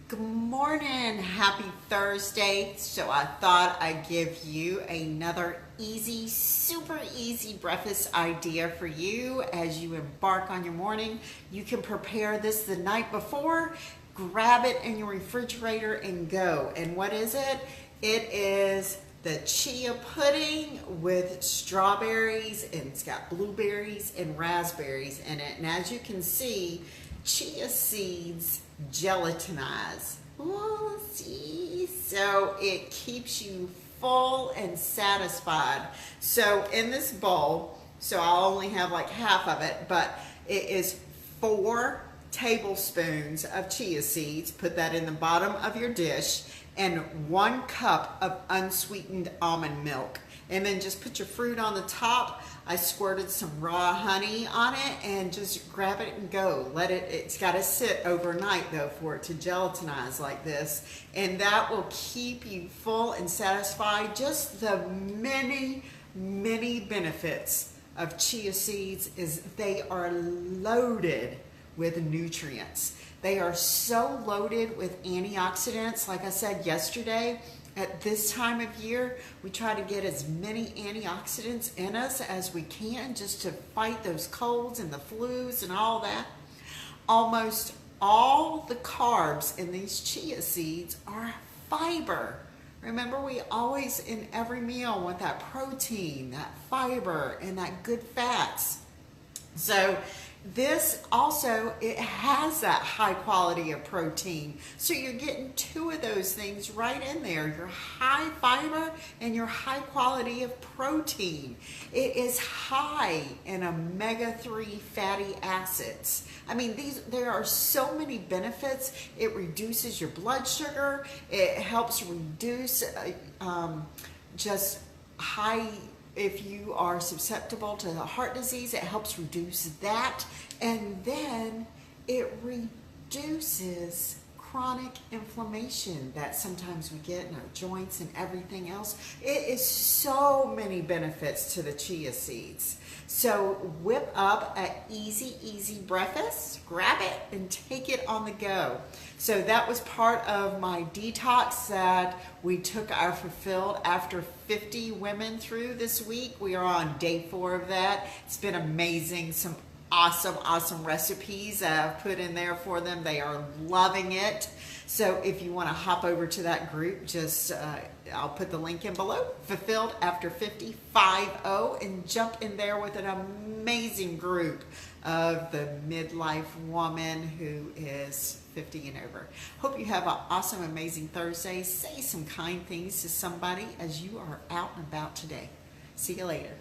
Good morning, happy Thursday. So I thought I'd give you another super easy breakfast idea for you as you embark on your morning. You can prepare this the night before, grab it in your refrigerator and go. And what is it? It is the chia pudding with strawberries, and it's got blueberries and raspberries in it. And as you can see, chia seeds gelatinize. Oh, see? So it keeps you full and satisfied. So in this bowl, so I'll only have like half of it, but it is 4 tablespoons of chia seeds. Put that in the bottom of your dish, and 1 cup of unsweetened almond milk. And then just put your fruit on the top. I squirted some raw honey on it and just grab it and go. It's got to sit overnight though for it to gelatinize like this. And that will keep you full and satisfied. Just the many benefits of chia seeds is they are loaded with nutrients. They are so loaded with antioxidants. Like I said yesterday, at this time of year, we try to get as many antioxidants in us as we can just to fight those colds and the flus and all that. Almost all the carbs in these chia seeds are fiber. Remember, we always in every meal want that protein, that fiber, and that good fats. So this also, it has that high quality of protein. So you're getting 2 of those things right in there. Your high fiber and your high quality of protein. It is high in omega-3 fatty acids. I mean, there are so many benefits. It reduces your blood sugar. It helps reduce just high. If you are susceptible to the heart disease, it helps reduce that. And then it reduces chronic inflammation that sometimes we get in our joints and everything else. It is so many benefits to the chia seeds. So whip up an easy breakfast, grab it and take it on the go. So that was part of my detox that we took our Fulfilled After 50 women through this week. We are on day 4 of that. It's been amazing. Some awesome recipes I've put in there for them. They are loving it. So if you want to hop over to that group, just I'll put the link in below, Fulfilled After 50, 50, and jump in there with an amazing group of the midlife woman who is 50 and over. Hope you have an awesome, amazing Thursday. Say some kind things to somebody as you are out and about today. See you later.